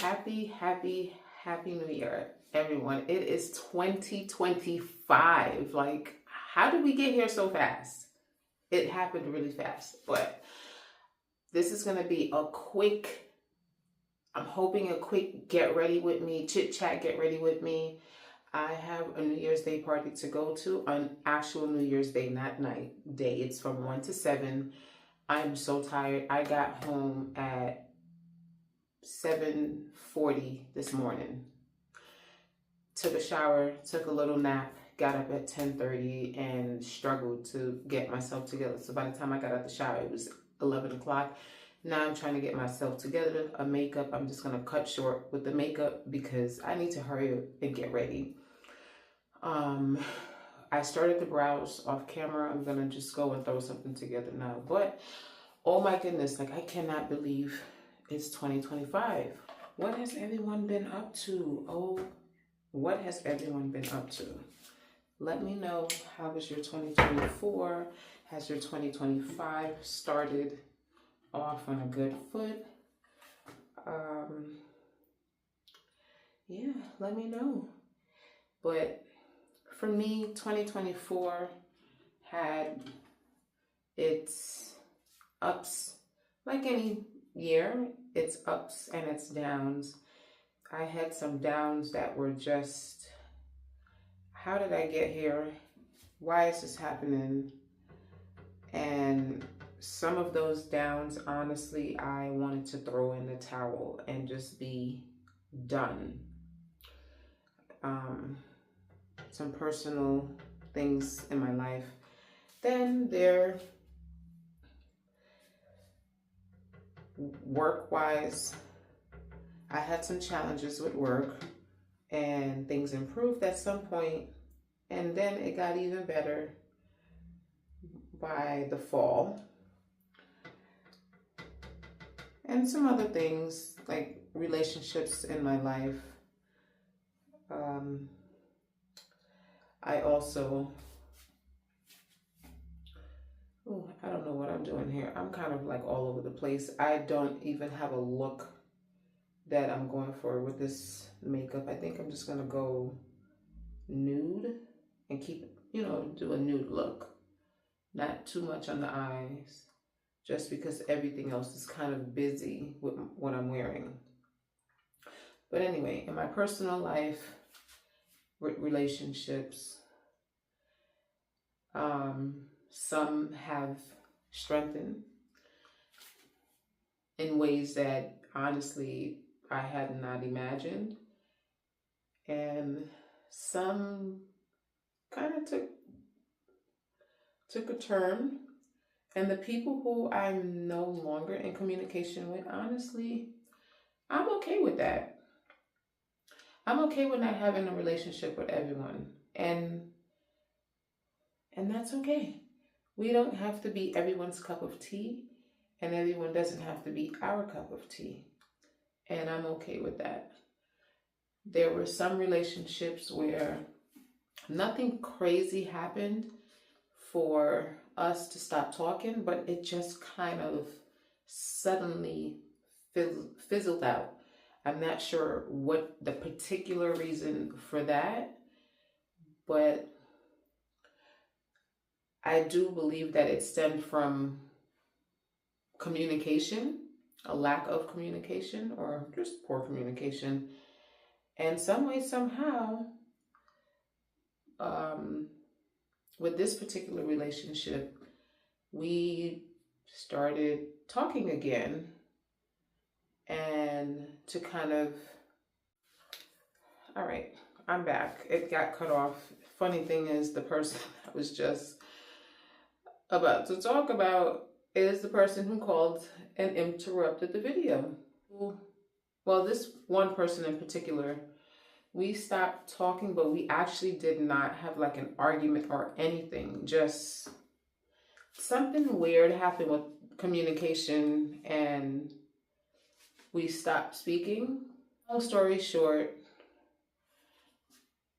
happy New Year, everyone. It is 2025. Like, how did we get here so fast? It happened really fast, but this is going to be a quick, I'm hoping a quick get ready with me, chit chat, get ready with me. I have a New Year's Day party to go to, an actual New Year's Day, not night, day. It's from 1 to 7. I'm so tired. I got home at 7:40 this morning. Took a shower, took a little nap, got up at 10:30 and struggled to get myself together. So by the time I got out the shower, it was 11 o'clock. Now I'm trying to get myself together. A makeup, I'm just going to cut short with the makeup because I need to hurry up and get ready. I started to browse off camera. I'm going to just go and throw something together now. But, oh my goodness, like I cannot believe it's 2025. What has everyone been up to? Oh, what has everyone been up to? Let me know, how was your 2024? Has your 2025 started off on a good foot? Yeah, let me know. But for me, 2024 had its ups, like any year, its ups and its downs. I had some downs that were just, how did I get here? Why is this happening? And some of those downs, honestly, I wanted to throw in the towel and just be done. Some personal things in my life. Then there, work-wise, I had some challenges with work and things improved at some point, and then it got even better by the fall. And some other things like relationships in my life. I also, I don't know what I'm doing here. I'm kind of like all over the place. I don't even have a look that I'm going for with this makeup. I think I'm just going to go nude and keep, do a nude look. Not too much on the eyes, just because everything else is kind of busy with what I'm wearing. But anyway, in my personal life, with relationships, some have strengthened in ways that honestly I had not imagined, and some kind of took a turn. And the people who I'm no longer in communication with, honestly, I'm okay with that. I'm okay with not having a relationship with everyone. And that's okay. We don't have to be everyone's cup of tea, and everyone doesn't have to be our cup of tea. And I'm okay with that. There were some relationships where nothing crazy happened for us to stop talking, but it just kind of suddenly fizzled out. I'm not sure what the particular reason for that, but I do believe that it stemmed from communication, a lack of communication, or just poor communication. And some way, somehow, with this particular relationship, we started talking again, and to kind of, all right, I'm back. It got cut off. Funny thing is, the person I was just about to talk about is the person who called and interrupted the video. Well, this one person in particular, we stopped talking, but we actually did not have like an argument or anything. Just something weird happened with communication and we stopped speaking. Long story short,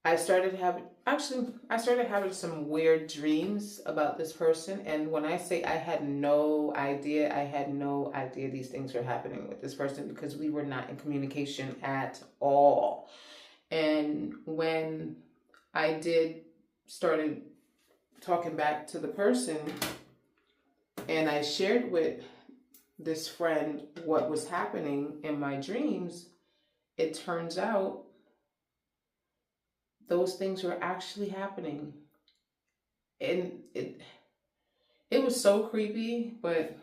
I started having some weird dreams about this person. And when I say I had no idea, I had no idea these things were happening with this person because we were not in communication at all. And when I did started talking back to the person and I shared with this friend what was happening in my dreams, it turns out those things were actually happening. And it was so creepy, but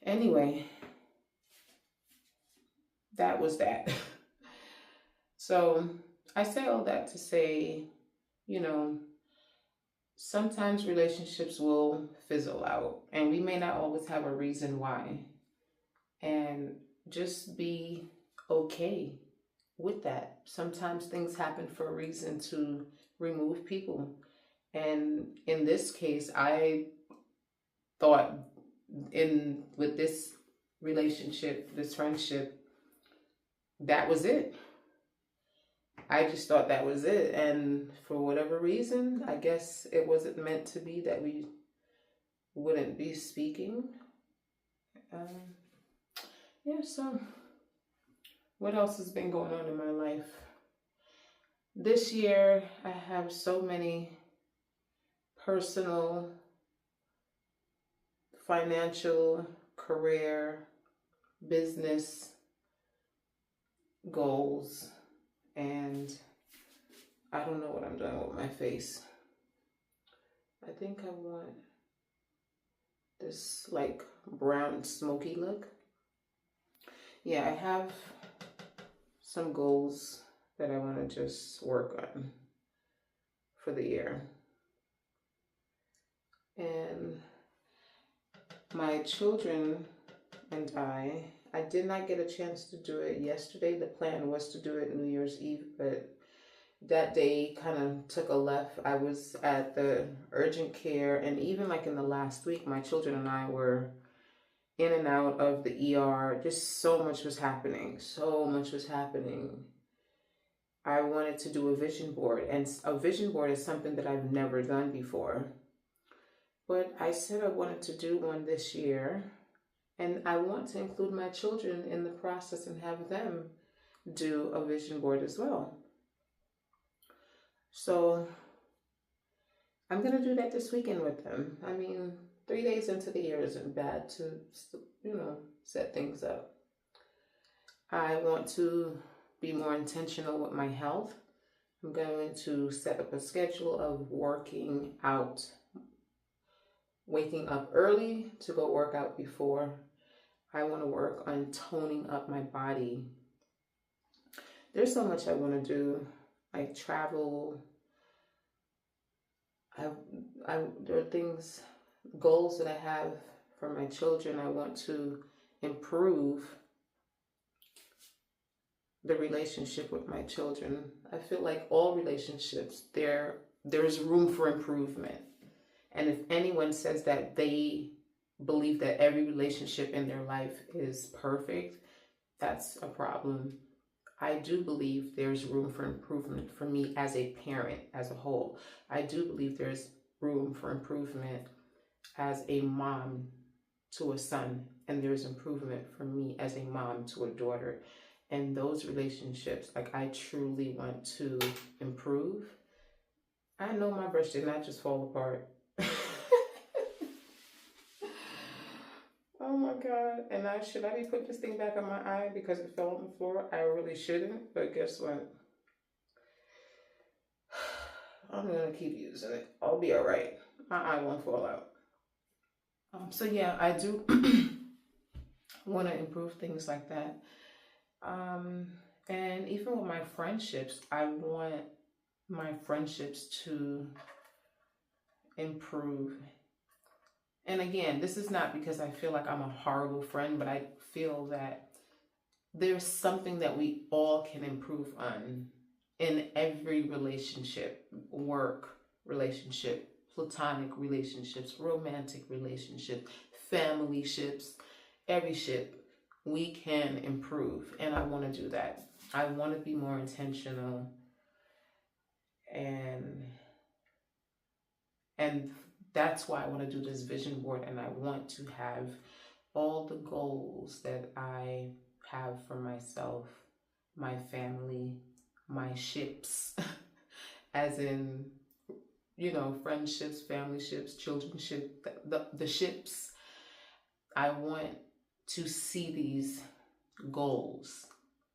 anyway, that was that. So I say all that to say, you know, sometimes relationships will fizzle out, and we may not always have a reason why. And just be okay with that. Sometimes things happen for a reason to remove people. And in this case, I thought in with this relationship, this friendship, that was it. I just thought that was it. And for whatever reason, I guess it wasn't meant to be that we wouldn't be speaking. Um, yeah, so what else has been going on in my life? This year, I have so many personal, financial, career, business goals, and I don't know what I'm doing with my face. I think I want this like brown smoky look. Yeah, I have some goals that I want to just work on for the year. And my children and I did not get a chance to do it yesterday. The plan was to do it New Year's Eve, but that day kind of took a left. I was at the urgent care, and even like in the last week, my children and I were in and out of the ER. Just so much was happening. So much was happening. I wanted to do a vision board, and a vision board is something that I've never done before. But I said I wanted to do one this year, and I want to include my children in the process and have them do a vision board as well. So I'm going to do that this weekend with them. I mean, 3 days into the year isn't bad to, set things up. I want to be more intentional with my health. I'm going to set up a schedule of working out, waking up early to go work out before. I want to work on toning up my body. There's so much I want to do, like travel. There are things, goals that I have for my children. I want to improve the relationship with my children. I feel like all relationships, there's room for improvement. And if anyone says that they believe that every relationship in their life is perfect, that's a problem. I do believe there's room for improvement for me as a parent as a whole. I do believe there's room for improvement as a mom to a son, and there's improvement for me as a mom to a daughter. And those relationships, like I truly want to improve. I know my brush did not just fall apart. Oh my God. And should I be putting this thing back on my eye because it fell on the floor? I really shouldn't, but guess what? I'm gonna keep using it. I'll be all right. My eye won't fall out. So yeah, I do want to improve things like that. And even with my friendships, I want my friendships to improve. And again, this is not because I feel like I'm a horrible friend, but I feel that there's something that we all can improve on in every relationship, work relationship, platonic relationships, romantic relationships, family ships, every ship. We can improve, and I want to do that. I want to be more intentional and that's why I want to do this vision board, and I want to have all the goals that I have for myself, my family, my ships, as in, you know, friendships, family ships, children ship, the ships. I want to see these goals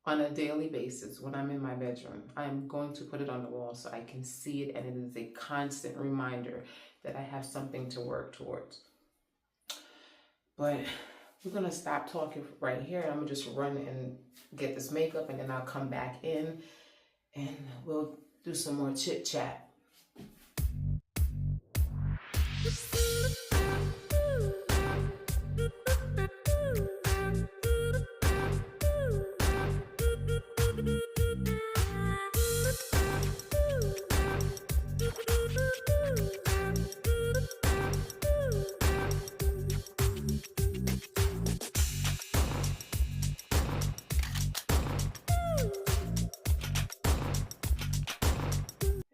on a daily basis when I'm in my bedroom. I'm going to put it on the wall so I can see it, and it is a constant reminder that I have something to work towards. But we're gonna stop talking right here. I'm gonna just run and get this makeup, and then I'll come back in and we'll do some more chit chat.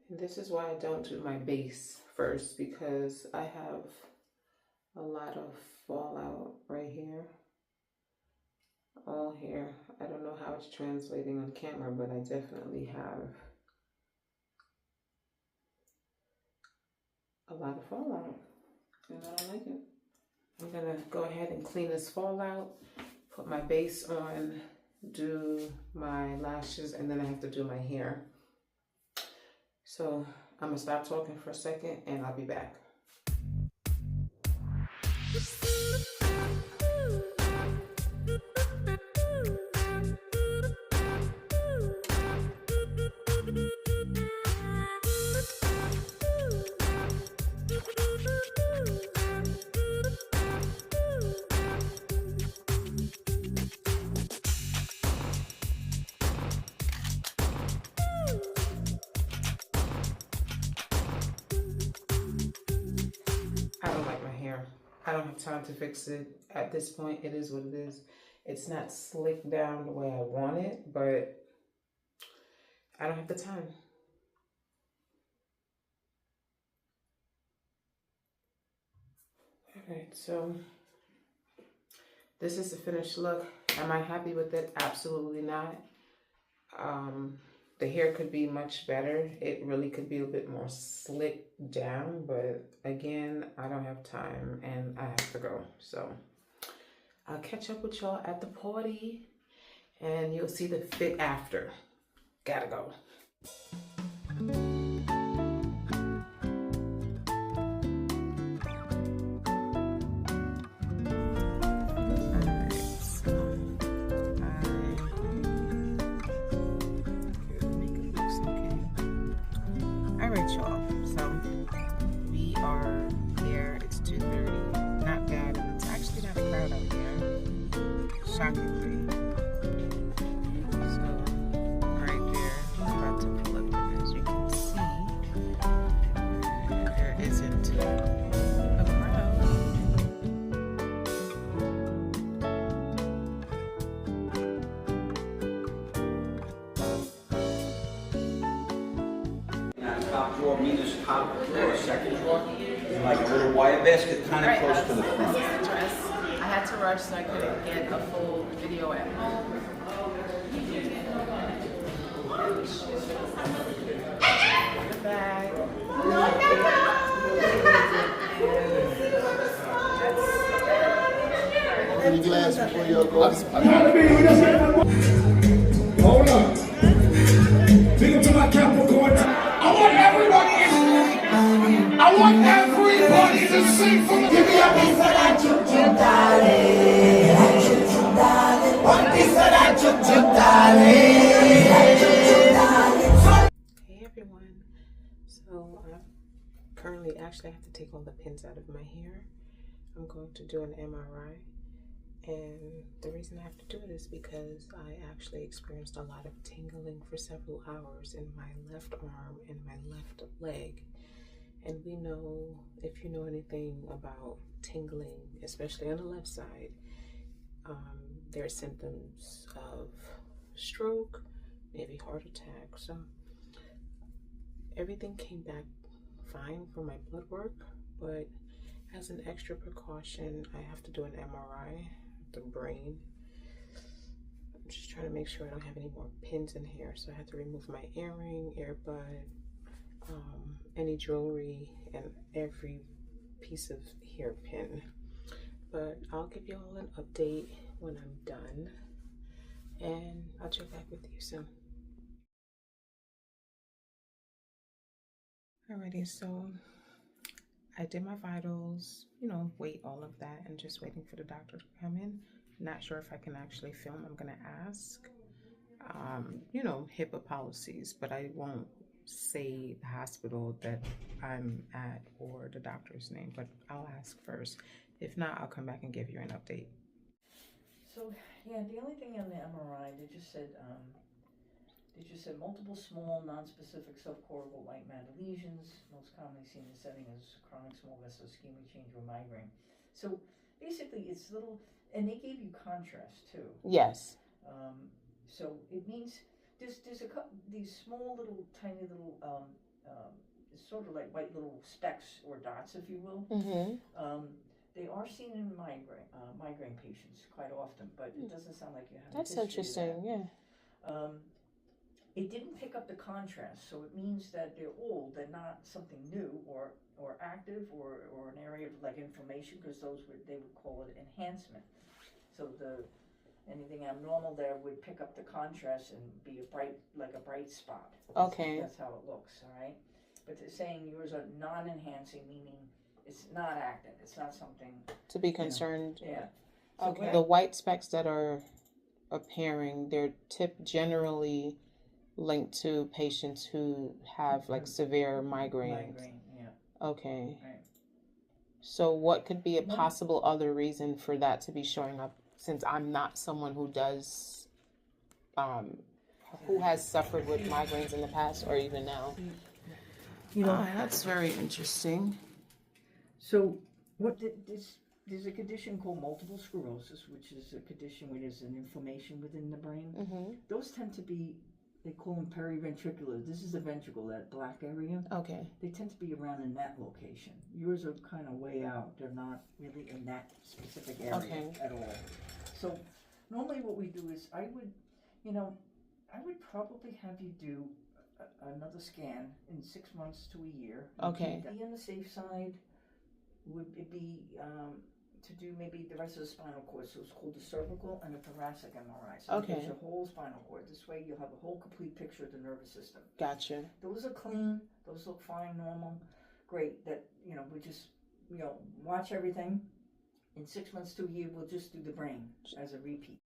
This is why I don't do my base first, because I have a lot of fallout right here, all here. I don't know how it's translating on camera, but I definitely have a lot of fallout, and I don't like it. I'm gonna go ahead and clean this fallout, put my base on, do my lashes, and then I have to do my hair. So I'm gonna stop talking for a second and I'll be back. I don't like my hair. I don't have time to fix it. At this point, it is what it is. It's not slicked down the way I want it, but I don't have the time. All right, so this is the finished look. Am I happy with it? Absolutely not. The hair could be much better. It really could be a bit more slicked down, but again, I don't have time and I have to go. So I'll catch up with y'all at the party and you'll see the fit after. Gotta go. Alright, y'all, so we are here. It's 2:30, not bad, and it's actually not a crowd out here, shockingly. So right there, I'm about to pull up, and as you can see, there isn't a crowd. Top drawer, Mina's top drawer, second drawer, and like a little wire basket kind of close to the front. This is the dress. I had to rush so I couldn't get a full video at home. The bag. Any glass before you go? Hold up. Big up to my Capricorn. I want everybody to sing for me. Give me a piece of that choo-choo, darling. Choo-choo, darling. One piece of that choo-choo, darling. Hey everyone. So I currently actually have to take all the pins out of my hair. I'm going to do an MRI. And the reason I have to do it is because I actually experienced a lot of tingling for several hours in my left arm and my left leg. And we know, if you know anything about tingling, especially on the left side, there are symptoms of stroke, maybe heart attack. So everything came back fine for my blood work, but as an extra precaution, I have to do an MRI of the brain. I'm just trying to make sure I don't have any more pins in here, so I have to remove my earring, earbud, any jewelry, and every piece of hairpin. But I'll give you all an update when I'm done, and I'll check back with you soon. Alrighty, so I did my vitals, weight, all of that, and just waiting for the doctor to come in. Not sure if I can actually film. I'm gonna ask, HIPAA policies, but I won't say the hospital that I'm at or the doctor's name, but I'll ask first. If not, I'll come back and give you an update. So, yeah, the only thing on the MRI, they just said multiple small, non-specific subcortical white matter lesions, most commonly seen in the setting as chronic small vessel ischemic change or migraine. So basically it's little, and they gave you contrast too. Yes. So it means there's these small little, tiny little, sort of like white little specks or dots, if you will. Mm-hmm. They are seen in migraine patients quite often, but it doesn't sound like you have. That's interesting. Yeah. It didn't pick up the contrast, so it means that they're old. They're not something new or active or an area of like inflammation, because they would call it enhancement. So anything abnormal there would pick up the contrast and be a bright spot. Okay. That's how it looks. All right. But they're saying yours are non-enhancing, meaning it's not active. It's not something to be concerned. Yeah. So okay. The white specks that are appearing, they're generally linked to patients who have like severe migraines. Migraine, yeah. Okay. Right. So what could be a possible other reason for that to be showing up, since I'm not someone who does, who has suffered with migraines in the past or even now? That's very interesting. So there's a condition called multiple sclerosis, which is a condition where there's an inflammation within the brain. Mm-hmm. Those tend to be, they call them periventricular. This is the ventricle, that black area. Okay. They tend to be around in that location. Yours are kind of way out. They're not really in that specific area at all. So normally what we do is I would probably have you do another scan in 6 months to a year. Okay. Be on the safe side. Would it be to do maybe the rest of the spinal cord? So it's called the cervical and the thoracic MRI. So there's your whole spinal cord. This way you'll have a whole complete picture of the nervous system. Gotcha. Those are clean. Those look fine, normal. Great. That, we just, watch everything. In 6 months to a year, we'll just do the brain as a repeat.